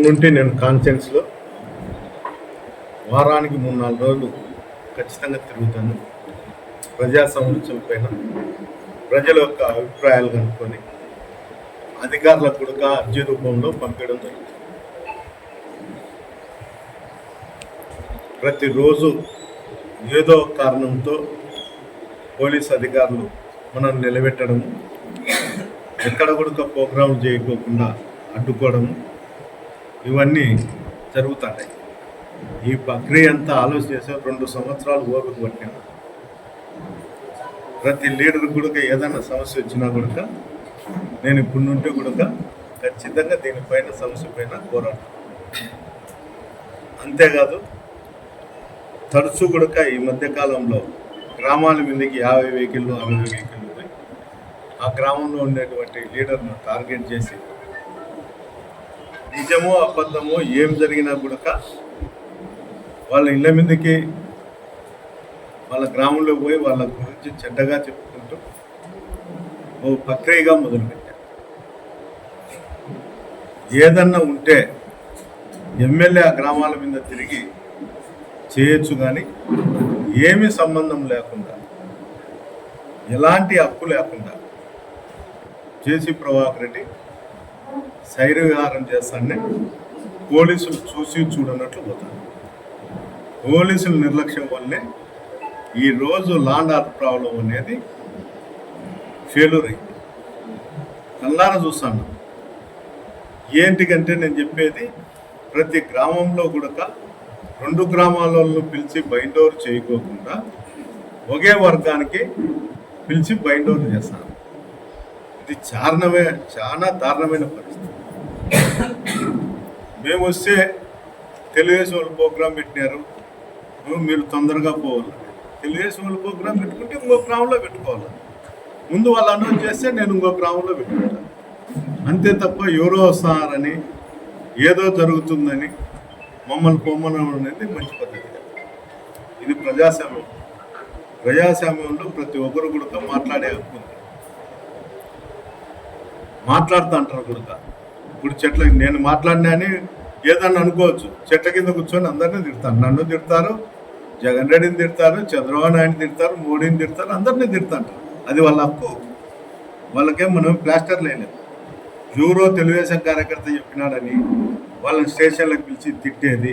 నుండి నేను కాన్ఫరెన్స్లో వారానికి 3-4 రోజులు ఖచ్చితంగా తిరుగుతాను. ప్రజా సమస్యల పైన ప్రజల యొక్క అభిప్రాయాలు కనుక్కొని అధికారులకు కూడా అర్జీ రూపంలో పంపించడం జరుగుతుంది. ప్రతిరోజు ఏదో కారణంతో పోలీస్ అధికారులు మనం నిలబెట్టడము, ఎక్కడ కూడా ప్రోగ్రాం చేయకోకుండా అడ్డుకోవడము, ఇవన్నీ జరుగుతాయి. ఈ ప్రక్రియ అంతా ఆలోచన చేసే 2 సంవత్సరాలు ఓపిక పట్టాను. ప్రతి లీడర్ కూడా ఏదైనా సమస్య వచ్చినా కూడా నేను ఇప్పుడు నుండి కూడా ఖచ్చితంగా దీనిపైన సమస్య పైన పోరాడతాను. అంతేకాదు తరచూ కూడా ఈ మధ్యకాలంలో గ్రామాల మీదకి 50 వెహికల్లు 60 వెహికల్లు పోయి ఆ గ్రామంలో ఉండేటువంటి లీడర్ను టార్గెట్ చేసి నిజమో అబద్ధమో ఏం జరిగినా కూడా వాళ్ళ ఇళ్ళ మీదకి వాళ్ళ గ్రామంలో పోయి వాళ్ళ గురించి చెడ్డగా చెప్పుకుంటూ ఓ ప్రక్రియగా మొదలుపెట్టారు. ఏదన్నా ఉంటే ఎమ్మెల్యే ఆ గ్రామాల మీద తిరిగి చేయొచ్చు, కానీ ఏమీ సంబంధం లేకుండా ఎలాంటి హక్కు లేకుండా జేసీ ప్రభాకర్ రెడ్డి శైర విహారం చేస్తానే పోలీసులు చూసి చూడనట్లు పోతారు. పోలీసుల నిర్లక్ష్యం వల్లే ఈరోజు లాండ్ ఆర్డర్ ప్రాబ్లం అనేది ఫెయిల్యూర్ అయింది. కల్లారా చూస్తాను. ఏంటికంటే నేను చెప్పేది, ప్రతి గ్రామంలో కూడా 2 గ్రామాలను పిలిచి బైండ్ ఓవర్ చేయకోకుండా ఒకే వర్గానికి పిలిచి బైండ్ ఓవర్ చేస్తాను. ఇది చాలా దారుణమైన పరిస్థితి. మేము వస్తే తెలుగుదేశం వాళ్ళు ప్రోగ్రాం పెట్టినారు, మీరు తొందరగా పోవాలి. తెలుగుదేశం వాళ్ళు ప్రోగ్రాం పెట్టుకుంటే ఇంకో గ్రామంలో పెట్టుకోవాలి. ముందు వాళ్ళు అనౌన్స్ చేస్తే నేను ఇంకో గ్రామంలో పెట్టుకుంటాను. అంతే తప్ప ఎవరో వస్తారని ఏదో జరుగుతుందని మమ్మల్ని పొమ్మనం అనేది మంచి పద్ధతి కాదు. ఇది ప్రజాస్వామ్యం. ప్రజాస్వామ్యంలో ప్రతి ఒక్కరు కూడా మాట్లాడే హక్కు ఉంది. మాట్లాడుతూ అంటారు కూడా. ఇప్పుడు చెట్ల నేను మాట్లాడినా అని ఏదన్నా అనుకోవచ్చు. చెట్ల కింద కూర్చొని అందరినీ తిడతాను. నన్ను తిడతారు, జగన్ రెడ్డిని తిడతారు, చంద్రబాబు నాయుడిని తిడతారు, మోడీని తిడతారు, అందరినీ తిడతాంటారు. అది వాళ్ళ హక్కు. వాళ్ళకేం మనం ప్లాస్టర్ లేలేదు. ఎవరో తెలుగుదేశం కార్యకర్త చెప్పినాడని వాళ్ళని స్టేషన్లకు పిలిచి తిట్టేది,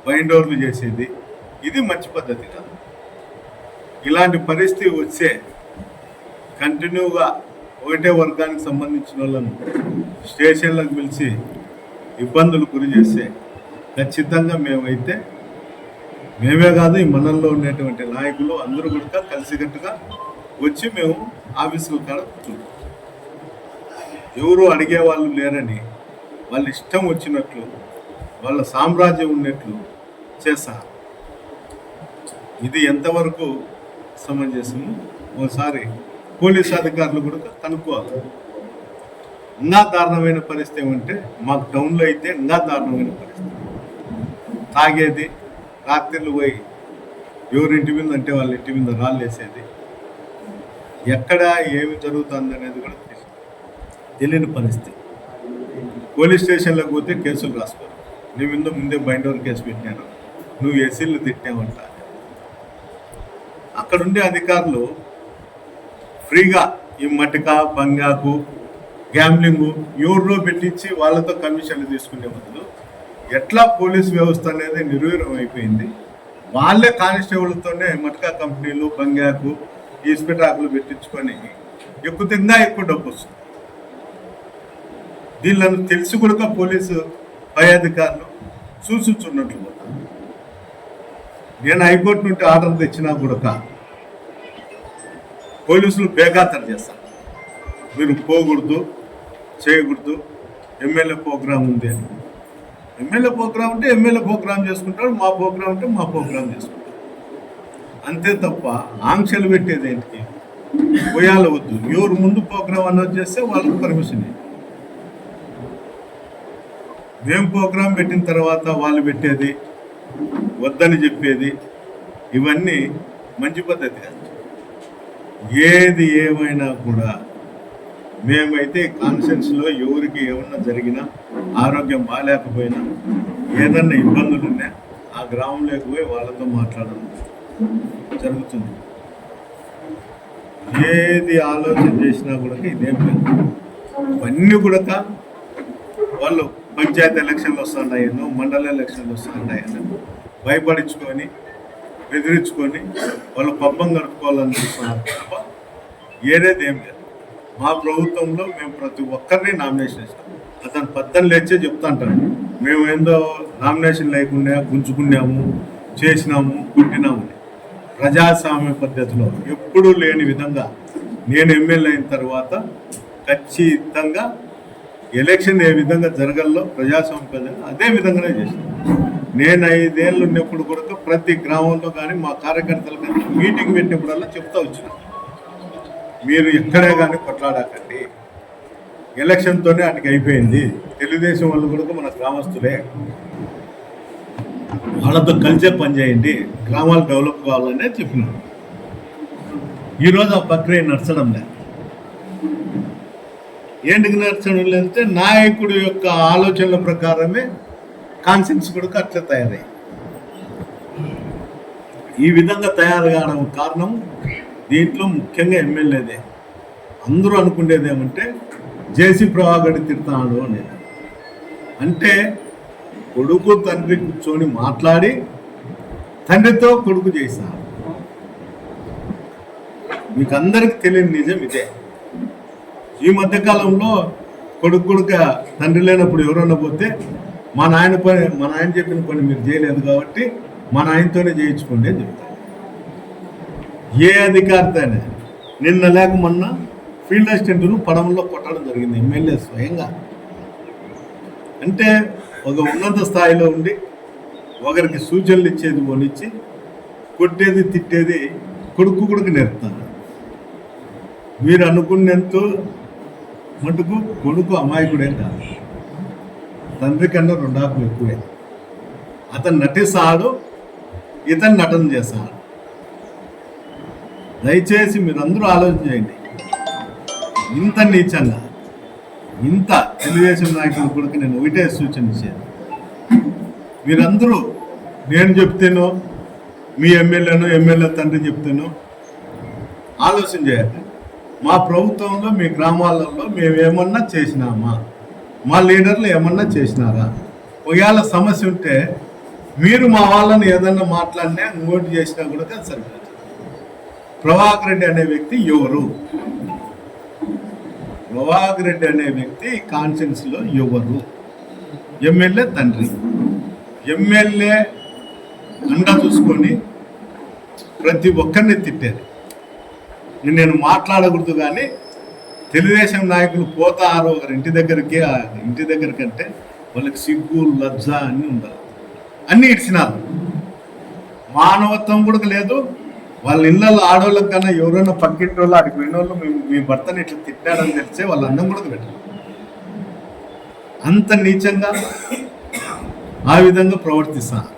బైండ్ ఓవర్లు చేసేది, ఇది మంచి పద్ధతి కాదు. ఇలాంటి పరిస్థితి వచ్చే కంటిన్యూగా ఒకటే వర్గానికి సంబంధించిన వాళ్ళను స్టేషన్లకు పిలిచి ఇబ్బందులు గురి చేస్తే ఖచ్చితంగా మేమే కాదు, ఈ మనల్లో ఉండేటువంటి నాయకులు అందరూ కూడా కలిసికట్టుగా వచ్చి మేము ఆఫీసుల కాడ కూర్చుంటాం. ఎవరు అడిగేవాళ్ళు లేరని వాళ్ళ ఇష్టం వచ్చినట్లు వాళ్ళ సామ్రాజ్యం ఉన్నట్లు చేస్తారు. ఇది ఎంతవరకు సమంజసము ఒకసారి పోలీసు అధికారులు కూడా కనుక్కోవాలి. ఇంకా దారుణమైన పరిస్థితి ఏమంటే మాకు టౌన్లో అయితే ఇంకా దారుణమైన పరిస్థితి. తాగేది, రాత్రిళ్ళు పోయి ఎవరింటి మీద అంటే వాళ్ళ ఇంటి మీద రాళ్ళు వేసేది, ఎక్కడ ఏమి జరుగుతుంది అనేది కూడా తెలియని పరిస్థితి. పోలీస్ స్టేషన్లకు పోతే కేసులు రాసుకోరు. నీ మీద ముందే బైండ్ ఓవర్ కేసు పెట్టినాను, నువ్వు ఎస్సీలు తిట్టావంట. అక్కడుండే అధికారులు ఫ్రీగా ఈ మటిక, బంగాకు, గ్యాంబ్లింగు ఎవరిలో పెట్టించి వాళ్ళతో కమిషన్లు తీసుకునే బదులు ఎట్లా పోలీస్ వ్యవస్థ అనేది నిర్వీర్యం అయిపోయింది. వాళ్ళే కానిస్టేబుల్తోనే మటకా కంపెనీలు, బంగాకు, ఈస్పెటాకులు పెట్టించుకొని ఎక్కువ డబ్బు వస్తుంది. దీనిలను తెలిసి కూడా పోలీసు పై అధికారులు చూసుచున్నట్లు పోతాను. నేను హైకోర్టు నుండి ఆర్డర్ తెచ్చినా కూడా పోలీసులు బేఖాతరు చేస్తాను. మీరు పోకూడదు, చేయకూడదు, ఎమ్మెల్యే ప్రోగ్రాం ఉంది అని. ఎమ్మెల్యే ప్రోగ్రాం ఉంటే ఎమ్మెల్యే ప్రోగ్రాం చేసుకుంటాడు, మా ప్రోగ్రాం ఉంటే మా ప్రోగ్రాం చేసుకుంటాడు. అంతే తప్ప ఆంక్షలు పెట్టేది ఏంటికి? పోయాల వద్దు. ఎవరు ముందు ప్రోగ్రాం అనౌన్స్ చేస్తే వాళ్ళకి పర్మిషన్. మేము ప్రోగ్రాం పెట్టిన తర్వాత వాళ్ళు పెట్టేది, వద్దని చెప్పేది, ఇవన్నీ మంచి పద్ధతి కాదు. ఏది ఏమైనా కూడా మేమైతే కాన్ఫరెన్స్లో ఎవరికి ఏమన్నా జరిగినా, ఆరోగ్యం బాగాలేకపోయినా, ఏదన్నా ఇబ్బందులు ఉన్నా ఆ గ్రామంలోకి పోయి వాళ్ళతో మాట్లాడడం జరుగుతుంది. ఏది ఆలోచన చేసినా కూడా ఇదేం లేదు. ఇవన్నీ కూడా వాళ్ళు పంచాయతీ ఎలక్షన్లు వస్తున్నాయనో, మండల ఎలక్షన్లు వస్తున్నాయనో భయపడించుకొని, బెదిరించుకొని వాళ్ళు పబ్బం గడుపుకోవాలని చూస్తున్నారు తప్ప ఏదేది ఏం లేదు. మా ప్రభుత్వంలో మేము ప్రతి ఒక్కరిని నామినేషన్ ఇస్తాం. అతను పద్దం లేచే చెప్తా అంటాను, మేము ఏందో నామినేషన్ లేకుండా గుంజుకున్నాము, చేసినాము, కుట్టినాము. ప్రజాస్వామ్య పద్ధతిలో ఎప్పుడూ లేని విధంగా నేను ఎమ్మెల్యే అయిన తర్వాత ఖచ్చితంగా ఎలక్షన్ ఏ విధంగా జరగాలో ప్రజాస్వామ్య పద్ధతి అదే విధంగానే చేసినాను. నేను 5 ఏళ్ళు ఉన్నప్పుడు కూడా ప్రతి గ్రామంలో కానీ మా కార్యకర్తలు కానీ మీటింగ్ పెట్టినప్పుడల్లా చెప్తా వచ్చినాను, మీరు ఎక్కడే కానీ కొట్లాడకండి, ఎలక్షన్తోనే అటుకి అయిపోయింది. తెలుగుదేశం వాళ్ళు కూడా మన గ్రామస్తులే, వాళ్ళతో కలిసే పనిచేయండి, గ్రామాలు డెవలప్ కావాలనే చెప్పినాను. ఈరోజు ఆ ప్రక్రియ నడచడం లేదు. ఏంటికి నడచడం లేదంటే నాయకుడి యొక్క ఆలోచనల ప్రకారమే కాన్సెన్స్ కూడా అట్లా తయారయ్యి ఈ విధంగా తయారు కావడం కారణం దీంట్లో ముఖ్యంగా ఎమ్మెల్యేదే. అందరూ అనుకునేది ఏమంటే జేసీ ప్రభాకర్ తిడతాడు అని. అంటే కొడుకు తండ్రి కూర్చొని మాట్లాడి తండ్రితో కొడుకు చేశారు. మీకు అందరికి తెలియని నిజం ఇదే. ఈ మధ్యకాలంలో కొడుకు తండ్రి లేనప్పుడు ఎవరన్నా పోతే మా నాయన చెప్పిన పని మీరు చేయలేదు కాబట్టి మా నాయనతోనే చేయించుకోండి అని చెప్తారు. ఏ అధికారితోనే నిన్న లేక మొన్న ఫీల్డ్ అసిస్టెంట్ను పడవలో కొట్టడం జరిగింది ఎమ్మెల్యే స్వయంగా. అంటే ఒక ఉన్నత స్థాయిలో ఉండి ఒకరికి సూచనలు ఇచ్చేది పోనిచ్చి కొట్టేది తిట్టేది కొడుకు నేర్పుతారు. మీరు అనుకున్నంత మటుకు కొడుకు అమాయకుడేం కాదు, తండ్రి కన్నా 2 ఆకులు ఎక్కువే. అతను నటిస్తాడు, ఇతను నటన చేస్తాడు. దయచేసి మీరందరూ ఆలోచన చేయండి. ఇంత నీచంగా ఇంత తెలుగుదేశం నాయకులు కూడా నేను ఒకటే సూచన ఇచ్చాను, మీరందరూ నేను చెప్తేనో మీ ఎమ్మెల్యే తండ్రి చెప్తేనో ఆలోచన చేయాలి. మా ప్రభుత్వంలో మీ గ్రామాలలో మేము ఏమన్నా చేసినామా, మా లీడర్లు ఏమన్నా చేసినారా? ఒకవేళ సమస్య ఉంటే మీరు మా వాళ్ళని ఏదన్నా మాట్లాడినా నోటు చేసినా కూడా సరిపోతుంది. ప్రభాకర్ రెడ్డి అనే వ్యక్తి ఎవరు? ప్రభాకర్ రెడ్డి అనే వ్యక్తి కాన్ఫరెన్స్లో ఎవరు? ఎమ్మెల్యే తండ్రి. ఎమ్మెల్యే అండ చూసుకొని ప్రతి ఒక్కరిని తిట్టేది. నేను మాట్లాడకూడదు కానీ తెలుగుదేశం నాయకులు పోతారు ఒకరి ఇంటి దగ్గరికి అంటే వాళ్ళకి సిగ్గు లజ్జ అన్నీ ఉండాలి. అన్నీ ఇడిచినారు. మానవత్వం కూడా లేదు. వాళ్ళ ఇళ్ళల్లో ఆడవాళ్ళకి కన్నా ఎవరైనా పక్కింటి వాళ్ళు అడిగి పోయిన వాళ్ళు మీ భర్తని ఇట్లా తిట్టాడని తెలిసే వాళ్ళ అన్నం కూడా పెట్టారు. అంత నీచంగా ఆ విధంగా ప్రవర్తిస్తారు.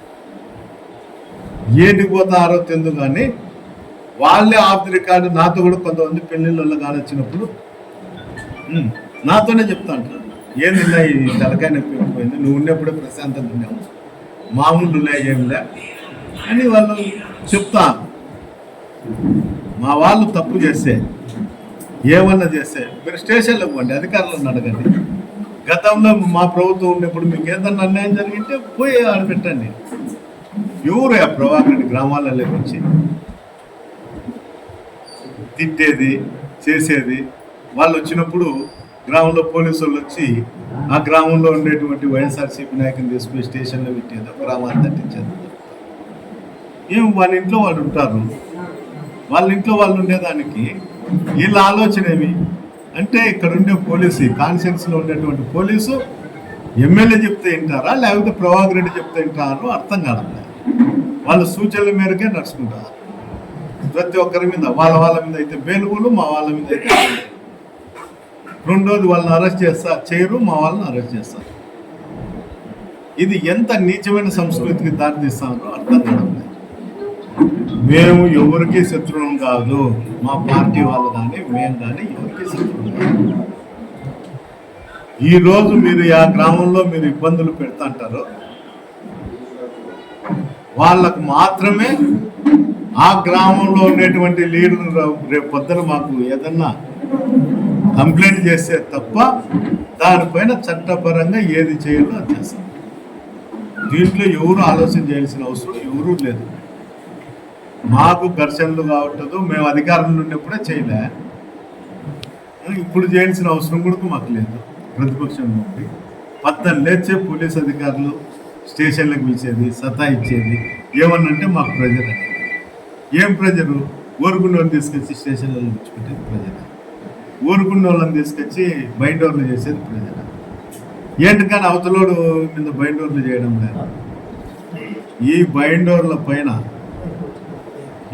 ఏంటికి పోతారో తెలియదు కానీ వాళ్ళే ఆఫ్ ది రికార్డు. నాతో కూడా కొంతమంది పెళ్ళిళ్ళలో కానీ వచ్చినప్పుడు నాతోనే చెప్తా అంటారు, ఏందిలా ఈ తలకాయ నొప్పి పోయింది, నువ్వు ఉన్నప్పుడే ప్రశాంతంగా ఉన్నావు, మామూలులే ఏంలే అని వాళ్ళు చెప్తా. మా వాళ్ళు తప్పు చేస్తే ఏమన్నా చేస్తే మీరు స్టేషన్లో పోండి, అధికారులను అడగండి. గతంలో మా ప్రభుత్వం ఉన్నప్పుడు మీకు ఏదన్నా అన్యాయం జరిగింటే పోయి ఆడపెట్టండి. ఎవరు ఆ ప్రభాకర్ గ్రామాలలో వచ్చి తిట్టేది చేసేది? వాళ్ళు వచ్చినప్పుడు గ్రామంలో పోలీసు వాళ్ళు వచ్చి ఆ గ్రామంలో ఉండేటువంటి వైఎస్ఆర్సీపీ నాయకుని తీసుకుని స్టేషన్లో పెట్టేది, గ్రామాన్ని తట్టించేది. ఏం వాళ్ళ ఇంట్లో వాళ్ళు ఉంటారు, వాళ్ళ ఇంట్లో వాళ్ళు ఉండేదానికి వీళ్ళ ఆలోచన ఏమి అంటే ఇక్కడ ఉండే పోలీసు కాన్షియన్స్లో ఉండేటువంటి పోలీసు ఎమ్మెల్యే చెప్తే వింటారా లేకపోతే ప్రభాకర్ రెడ్డి చెప్తే వింటారో అర్థం కాదు. వాళ్ళ సూచనల మేరకే నడుచుకుంటారు. ప్రతి ఒక్కరి మీద వాళ్ళ మీద అయితే బెలుగులు, మా వాళ్ళ మీద అయితే రెండోది వాళ్ళని అరెస్ట్ చేయరు, మా వాళ్ళని అరెస్ట్ చేస్తారు. ఇది ఎంత నీచమైన సంస్కృతికి దారితీస్తారో అర్థం కావడం లేదు. మేము ఎవరికి శత్రువులం కాదు, మా పార్టీ వాళ్ళు కానీ మేము కానీ ఎవరికి శత్రువులం కాదు. ఈ రోజు మీరు ఆ గ్రామంలో మీరు ఇబ్బందులు పెడతాంటారో వాళ్ళకు మాత్రమే ఆ గ్రామంలో ఉండేటువంటి లీడర్ రేపు పొద్దున మాకు ఏదన్నా కంప్లైంట్ చేస్తే తప్ప దానిపైన చట్టపరంగా ఏది చేయాలో అది చేస్తాం. దీంట్లో ఎవరు ఆలోచన చేయాల్సిన అవసరం ఎవరూ లేదు. మాకు ఘర్షణలు కావట్లేదు, మేము అధికారంలో ఉన్నప్పుడే చేయలే, ఇప్పుడు చేయాల్సిన అవసరం కూడా మాకు లేదు. ప్రతిపక్షంలో ఉండి పద్దెని లేచే పోలీస్ అధికారులు స్టేషన్లకు పిలిచేది, సతా ఇచ్చేది, ఏమన్నంటే మాకు ప్రెజర్ అని. ఏం ప్రెజరు? ఊరుకున్న వాళ్ళని తీసుకొచ్చి స్టేషన్లలో ఉంచుకుంటేది ప్రెజర్, ఊరుకున్న వాళ్ళని తీసుకొచ్చి బైండోర్లు చేసేది ప్రెజర్. ఏంటి కానీ అవతలోడు మీద బైండోర్లు చేయడం లేదు. ఈ బైండోర్ల పైన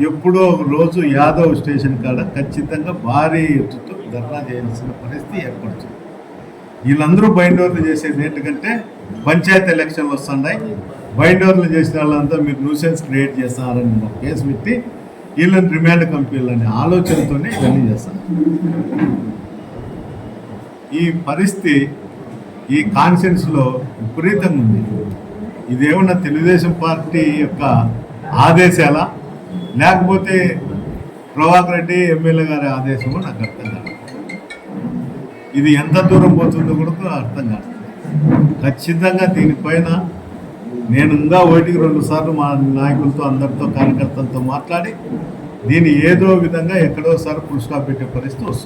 ఎప్పుడో ఒక రోజు యాదవ్ స్టేషన్ కాడ ఖచ్చితంగా భారీ ఎత్తుతో ధర్నా చేయాల్సిన పరిస్థితి ఏర్పడుతుంది. వీళ్ళందరూ బైండోర్లు చేసేది ఏంటంటే పంచాయతీ ఎలక్షన్లు వస్తున్నాయి, బైండోర్లు చేసిన వాళ్ళంతా మీరు న్యూసెన్స్ క్రియేట్ చేస్తున్నారని ఒక కేసు పెట్టి వీళ్ళని రిమాండ్ కంపెనీలనే ఆలోచనతోనే ఇవన్నీ చేస్తారు. ఈ పరిస్థితి ఈ కాన్ఫరెన్స్లో విపరీతంగా ఉంది. ఇదేమన్నా తెలుగుదేశం పార్టీ యొక్క ఆదేశాల లేకపోతే ప్రభాకర్ రెడ్డి ఎమ్మెల్యే గారి ఆదేశమో నాకు అర్థం కాదు. ఇది ఎంత దూరం పోతుందో కూడా అర్థం కాదు. ఖచ్చితంగా దీనిపైన నేను ఇంకా 1-2 సార్లు మా నాయకులతో అందరితో కార్యకర్తలతో మాట్లాడి దీన్ని ఏదో విధంగా ఎక్కడోసారి ఫుల్ స్టాప్ పెట్టే పరిస్థితి వస్తుంది.